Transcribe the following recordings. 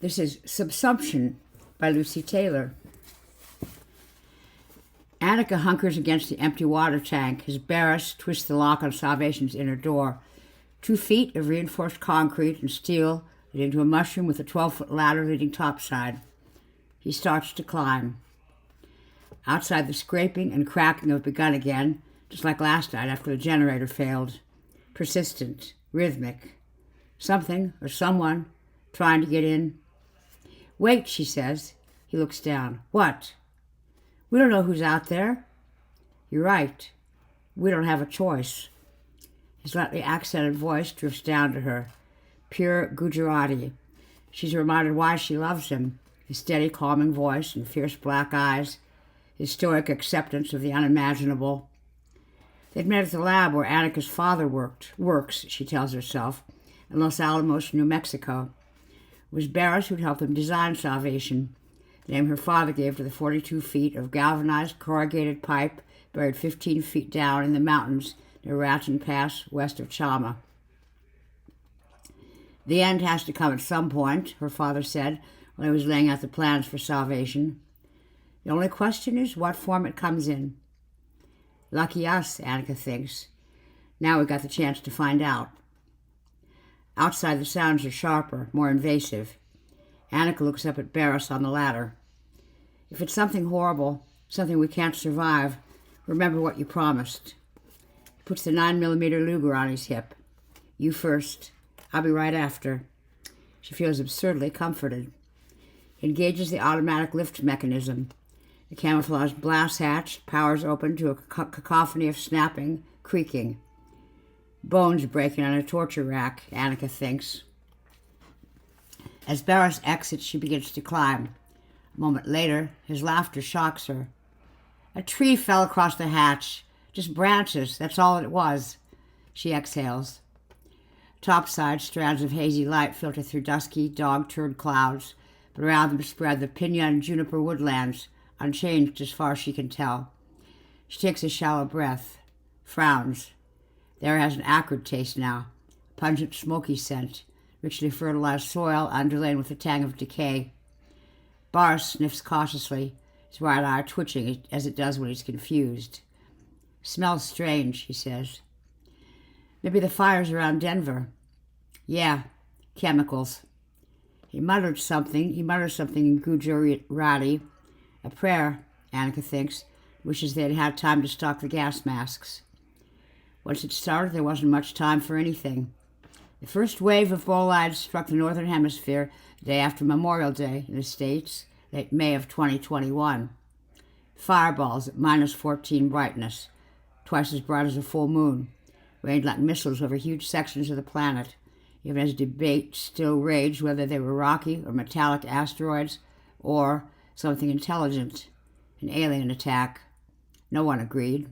This is Subsumption by Lucy Taylor. Annika hunkers against the empty water tank as Barris twists the lock on Salvation's inner door. 2 feet of reinforced concrete and steel lead into a mushroom with a 12-foot ladder leading topside. He starts to climb. Outside, the scraping and cracking have begun again, just like last night after the generator failed. Persistent, rhythmic. Something or someone trying to get in. "Wait," she says. He looks down. "What?" "We don't know who's out there." "You're right. We don't have a choice." His lightly accented voice drifts down to her. Pure Gujarati. She's reminded why she loves him. His steady, calming voice and fierce black eyes. His stoic acceptance of the unimaginable. They'd met at the lab where Annika's father works, she tells herself, in Los Alamos, New Mexico. It was Barris who'd helped them design Salvation, the name her father gave to the 42 feet of galvanized corrugated pipe buried 15 feet down in the mountains near Ratchin Pass, west of Chama. "The end has to come at some point," her father said when he was laying out the plans for Salvation. "The only question is what form it comes in." Lucky us, Annika thinks. Now we got the chance to find out. Outside, the sounds are sharper, more invasive. Annika looks up at Barris on the ladder. "If it's something horrible, something we can't survive, remember what you promised." He puts the 9mm Luger on his hip. "You first. I'll be right after." She feels absurdly comforted. He engages the automatic lift mechanism. The camouflaged blast hatch powers open to a cacophony of snapping, creaking. Bones breaking on a torture rack, Annika thinks. As Barris exits, she begins to climb. A moment later, his laughter shocks her. "A tree fell across the hatch. Just branches, that's all it was." She exhales. Topside, strands of hazy light filter through dusky, dog-turd clouds, but around them spread the pinyon and juniper woodlands, unchanged as far as she can tell. She takes a shallow breath, frowns. The air has an acrid taste now, a pungent, smoky scent, richly fertilized soil underlain with a tang of decay. Barris sniffs cautiously, his right eye twitching as it does when he's confused. "Smells strange," he says. "Maybe the fire's around Denver." "Yeah, chemicals." He mutters something in Gujarati. A prayer, Annika thinks, wishes they'd had time to stock the gas masks. Once it started, there wasn't much time for anything. The first wave of bolides struck the Northern Hemisphere the day after Memorial Day in the States, late May of 2021. Fireballs at -14 brightness, twice as bright as a full moon, rained like missiles over huge sections of the planet, even as debate still raged whether they were rocky or metallic asteroids or something intelligent, an alien attack. No one agreed.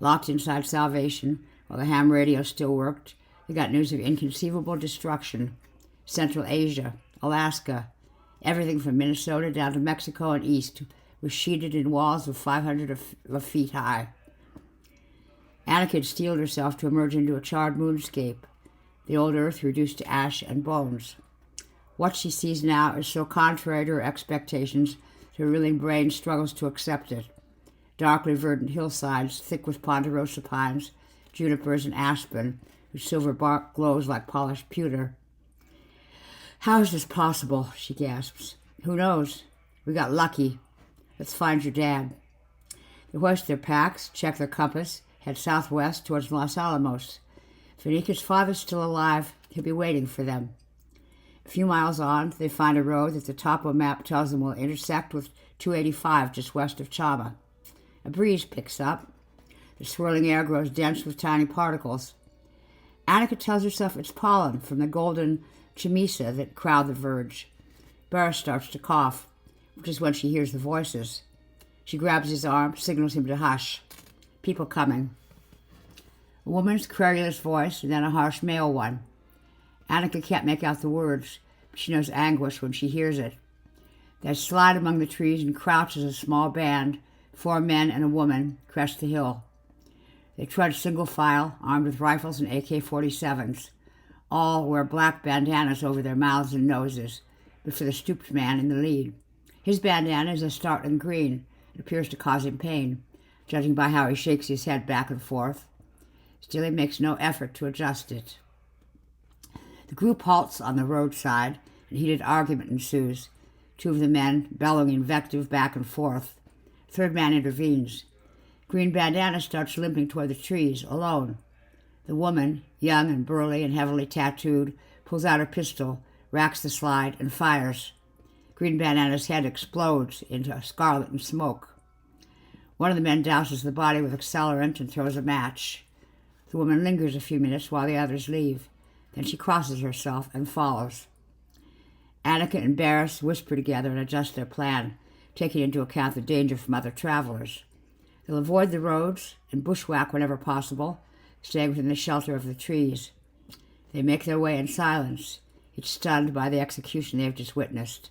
Locked inside Salvation, while the ham radio still worked, they got news of inconceivable destruction. Central Asia, Alaska, everything from Minnesota down to Mexico and east was sheeted in walls of 500 feet high. Annika had steeled herself to emerge into a charred moonscape, the old earth reduced to ash and bones. What she sees now is so contrary to her expectations that her reeling brain struggles to accept it. Darkly verdant hillsides, thick with ponderosa pines, junipers, and aspen, whose silver bark glows like polished pewter. "How is this possible?" she gasps. "Who knows? We got lucky. Let's find your dad." They hoist their packs, check their compass, head southwest towards Los Alamos. If Anika's father's still alive, he'll be waiting for them. A few miles on, they find a road that the topo map tells them will intersect with 285 just west of Chama. A breeze picks up. The swirling air grows dense with tiny particles. Annika tells herself it's pollen from the golden chamisa that crowd the verge. Barris starts to cough, which is when she hears the voices. She grabs his arm, signals him to hush. People coming. A woman's querulous voice, and then a harsh male one. Annika can't make out the words, but she knows anguish when she hears it. They slide among the trees and crouch as a small band, 4 men and a woman, crest the hill. They trudge single file, armed with rifles and AK-47s. All wear black bandanas over their mouths and noses, but for the stooped man in the lead. His bandana is a startling green. It appears to cause him pain, judging by how he shakes his head back and forth. Still, he makes no effort to adjust it. The group halts on the roadside, and heated argument ensues. Two of the men bellowing invective back and forth. The third man intervenes. Green bandana starts limping toward the trees, alone. The woman, young and burly and heavily tattooed, pulls out her pistol, racks the slide, and fires. Green bandana's head explodes into scarlet and smoke. One of the men douses the body with accelerant and throws a match. The woman lingers a few minutes while the others leave. Then she crosses herself and follows. Annika and Barris whisper together and adjust their plan, taking into account the danger from other travelers. They'll avoid the roads and bushwhack whenever possible, staying within the shelter of the trees. They make their way in silence, each stunned by the execution they have just witnessed.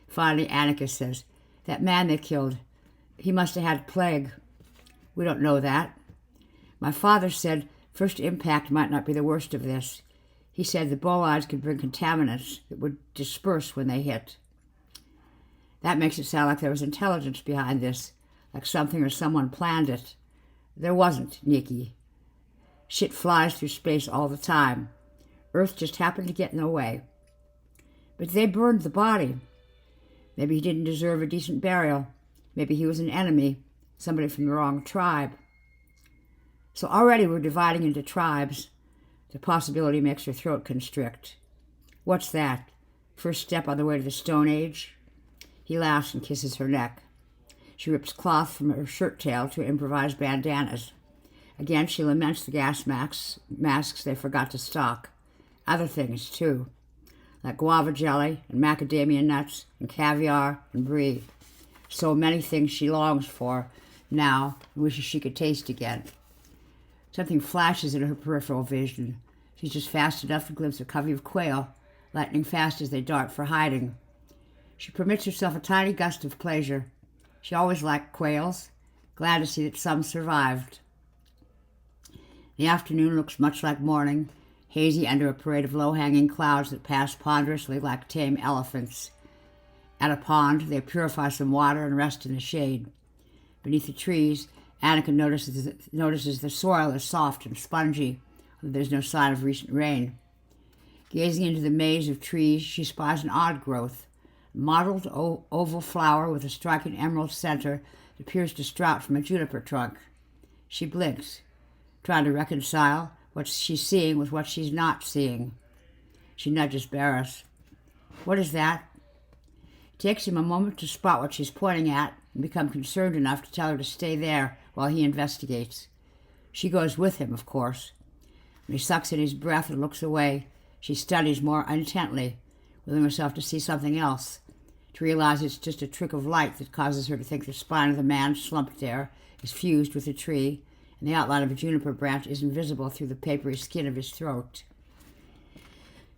Finally, Annika says, "That man they killed, he must have had plague." "We don't know that. My father said first impact might not be the worst of this. He said the bolides could bring contaminants that would disperse when they hit." That makes it sound like there was intelligence behind this, like something or someone planned it. There wasn't, Nikki. Shit flies through space all the time. Earth just happened to get in the way. But they burned the body. Maybe he didn't deserve a decent burial. Maybe he was an enemy, somebody from the wrong tribe. So already we're dividing into tribes. The possibility makes her throat constrict. What's that? First step on the way to the Stone Age? He laughs and kisses her neck. She rips cloth from her shirt tail to improvise bandanas. Again, she laments the gas masks they forgot to stock. Other things, too, like guava jelly and macadamia nuts and caviar and brie. So many things she longs for now and wishes she could taste again. Something flashes in her peripheral vision. She's just fast enough to glimpse a covey of quail, lightning fast as they dart for hiding. She permits herself a tiny gust of pleasure. She always liked quails, glad to see that some survived. The afternoon looks much like morning, hazy under a parade of low-hanging clouds that pass ponderously like tame elephants. At a pond, they purify some water and rest in the shade. Beneath the trees, Annika notices the soil is soft and spongy, although there's no sign of recent rain. Gazing into the maze of trees, she spies an odd growth, a mottled oval flower with a striking emerald center that appears to sprout from a juniper trunk. She blinks, trying to reconcile what she's seeing with what she's not seeing. She nudges Barris. "What is that?" It takes him a moment to spot what she's pointing at and become concerned enough to tell her to stay there while he investigates. She goes with him, of course. When he sucks in his breath and looks away, she studies more intently, willing herself to see something else, to realize it's just a trick of light that causes her to think the spine of the man slumped there is fused with the tree, and the outline of a juniper branch is invisible through the papery skin of his throat.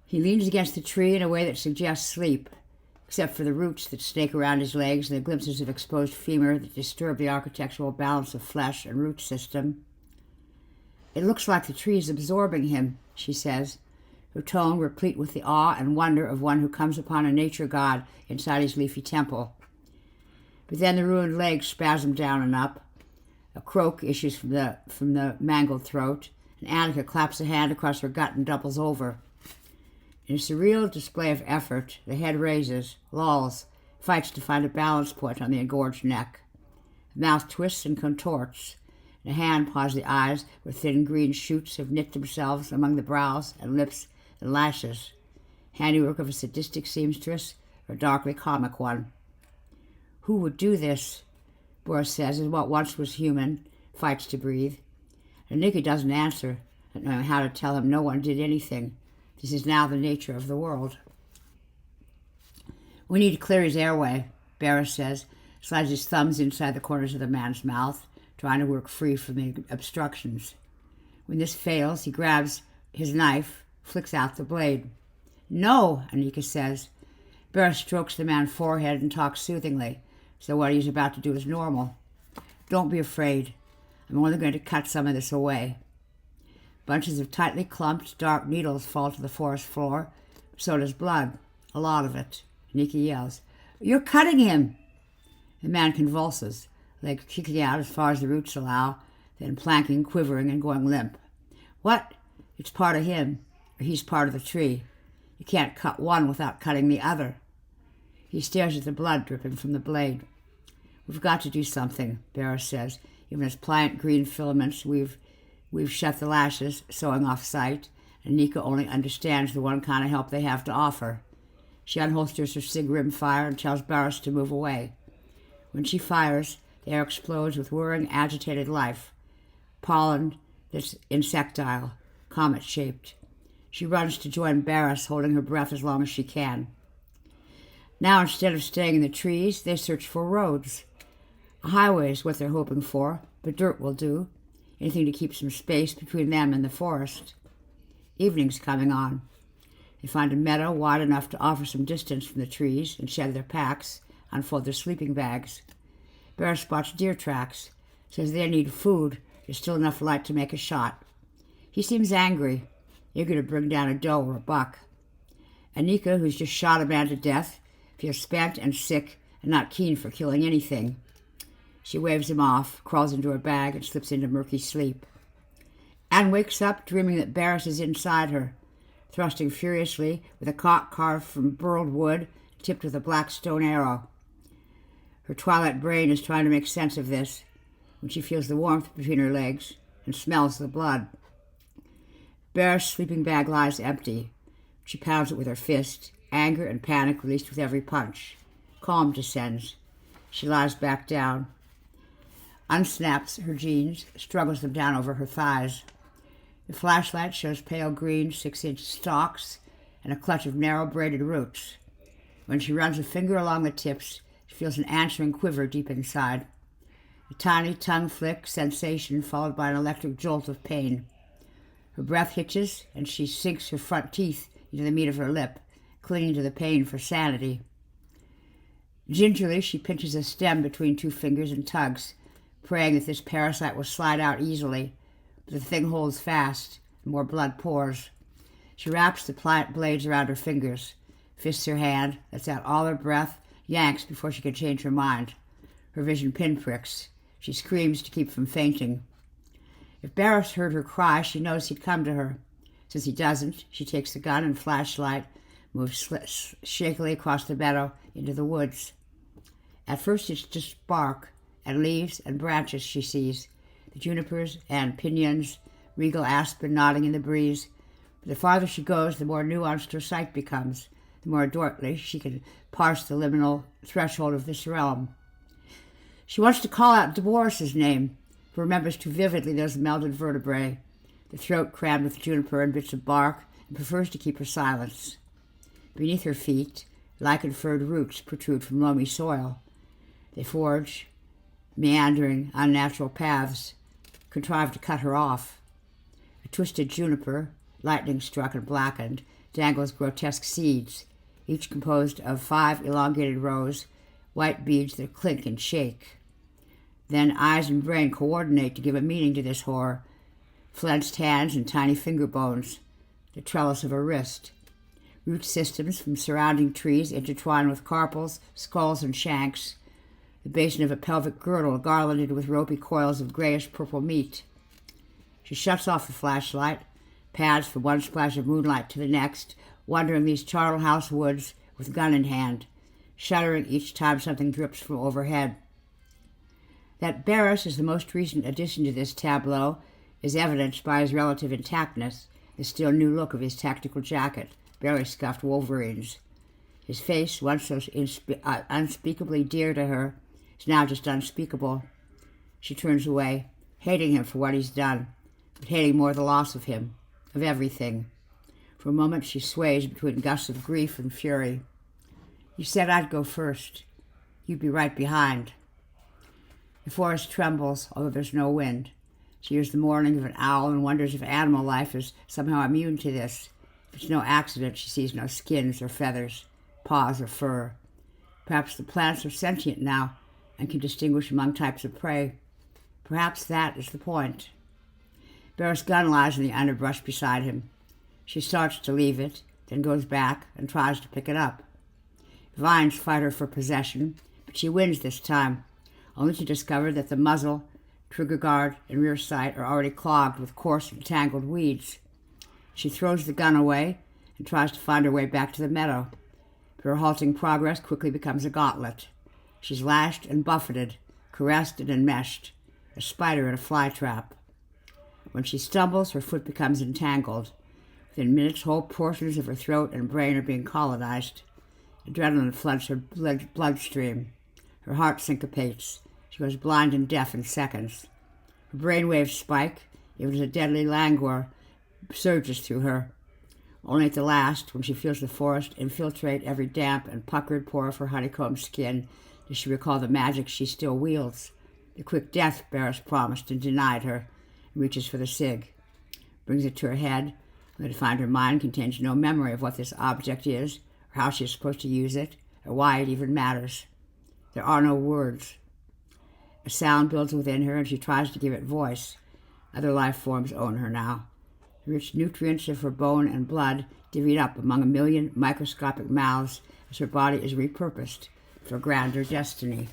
He leans against the tree in a way that suggests sleep, except for the roots that snake around his legs and the glimpses of exposed femur that disturb the architectural balance of flesh and root system. "It looks like the tree is absorbing him," she says, her tone replete with the awe and wonder of one who comes upon a nature god inside his leafy temple. But then the ruined legs spasm down and up. A croak issues from the mangled throat, and Annika claps a hand across her gut and doubles over. In a surreal display of effort, the head raises, lolls, fights to find a balance point on the engorged neck. The mouth twists and contorts, and a hand paws the eyes where thin green shoots have knit themselves among the brows and lips and lashes, handiwork of a sadistic seamstress or a darkly comic one. "Who would do this?" Boris says, as what once was human fights to breathe. And Nikki doesn't answer, not knowing how to tell him no one did anything. This is now the nature of the world. "We need to clear his airway," Barris says, slides his thumbs inside the corners of the man's mouth, trying to work free from the obstructions. When this fails, he grabs his knife, flicks out the blade. "No," Annika says. Barris strokes the man's forehead and talks soothingly, so what he's about to do is normal. "Don't be afraid. I'm only going to cut some of this away." Bunches of tightly clumped, dark needles fall to the forest floor. So does blood, a lot of it. Nika yells, "You're cutting him!" The man convulses, legs kicking out as far as the roots allow, then planking, quivering, and going limp. "What? It's part of him, or he's part of the tree. You can't cut one without cutting the other." He stares at the blood dripping from the blade. "We've got to do something," Barris says. Even as pliant green filaments, we've shut the lashes, sewing off sight, and Nika only understands the one kind of help they have to offer. She unholsters her sig rimfire and tells Barris to move away. When she fires, the air explodes with whirring, agitated life. Pollen that's insectile, comet-shaped. She runs to join Barris, holding her breath as long as she can. Now, instead of staying in the trees, they search for roads. A highway is what they're hoping for, but dirt will do. Anything to keep some space between them and the forest. Evening's coming on. They find a meadow wide enough to offer some distance from the trees and shed their packs, unfold their sleeping bags. Barris spots deer tracks, says they need food. There's still enough light to make a shot. He seems angry, eager to bring down a doe or a buck. Anika, who's just shot a man to death, feels spent and sick and not keen for killing anything. She waves him off, crawls into her bag, and slips into murky sleep. Anne wakes up dreaming that Barris is inside her, thrusting furiously with a cock carved from burled wood, tipped with a black stone arrow. Her twilight brain is trying to make sense of this when she feels the warmth between her legs and smells the blood. Barris' sleeping bag lies empty. She pounds it with her fist, anger and panic released with every punch. Calm descends. She lies back down, unsnaps her jeans, struggles them down over her thighs. The flashlight shows pale green 6-inch stalks and a clutch of narrow braided roots. When she runs a finger along the tips, she feels an answering quiver deep inside. A tiny tongue flick sensation followed by an electric jolt of pain. Her breath hitches, and she sinks her front teeth into the meat of her lip, clinging to the pain for sanity. Gingerly, she pinches a stem between two fingers and tugs, praying that this parasite will slide out easily, but the thing holds fast, and more blood pours. She wraps the pliant blades around her fingers, fists her hand, lets out all her breath, yanks before she can change her mind. Her vision pinpricks. She screams to keep from fainting. If Barris heard her cry, she knows he'd come to her. Since he doesn't, she takes the gun and flashlight, moves shakily across the meadow into the woods. At first it's just bark and leaves and branches she sees, the junipers and pinyons, regal aspen nodding in the breeze. But the farther she goes, the more nuanced her sight becomes, the more adroitly she can parse the liminal threshold of this realm. She wants to call out Boris's name, but remembers too vividly those melded vertebrae, the throat crammed with juniper and bits of bark, and prefers to keep her silence. Beneath her feet, lichen-furred roots protrude from loamy soil. They forge meandering, unnatural paths, contrive to cut her off. A twisted juniper, lightning-struck and blackened, dangles grotesque seeds, each composed of 5 elongated rows, white beads that clink and shake. Then eyes and brain coordinate to give a meaning to this horror. Flensed hands and tiny finger bones, the trellis of a wrist. Root systems from surrounding trees intertwine with carpels, skulls, and shanks. The basin of a pelvic girdle garlanded with ropey coils of grayish-purple meat. She shuts off the flashlight, pads from one splash of moonlight to the next, wandering these charnel house woods with gun in hand, shuddering each time something drips from overhead. That Barris is the most recent addition to this tableau is evidenced by his relative intactness, the still new look of his tactical jacket, barely scuffed wolverines. His face, once so unspeakably dear to her, is now just unspeakable. She turns away, hating him for what he's done, but hating more the loss of him, of everything. For a moment she sways between gusts of grief and fury. "You said I'd go first. You'd be right behind." The forest trembles, although there's no wind. She hears the mourning of an owl and wonders if animal life is somehow immune to this. If it's no accident, she sees no skins or feathers, paws or fur. Perhaps the plants are sentient now and can distinguish among types of prey. Perhaps that is the point. Barris' gun lies in the underbrush beside him. She starts to leave it, then goes back and tries to pick it up. Vines fight her for possession, but she wins this time, only to discover that the muzzle, trigger guard, and rear sight are already clogged with coarse and tangled weeds. She throws the gun away and tries to find her way back to the meadow, but her halting progress quickly becomes a gauntlet. She's lashed and buffeted, caressed and enmeshed, a spider in a fly trap. When she stumbles, her foot becomes entangled. Within minutes, whole portions of her throat and brain are being colonized. Adrenaline floods her bloodstream. Her heart syncopates. She goes blind and deaf in seconds. Her brainwaves spike. It was a deadly languor surges through her. Only at the last, when she feels the forest infiltrate every damp and puckered pore of her honeycomb skin, does she recall the magic she still wields, the quick death Barris promised and denied her, and reaches for the cig. Brings it to her head, only to find her mind contains no memory of what this object is, or how she is supposed to use it, or why it even matters. There are no words. A sound builds within her, and she tries to give it voice. Other life forms own her now. The rich nutrients of her bone and blood divvied up among a million microscopic mouths as her body is repurposed for grander destiny.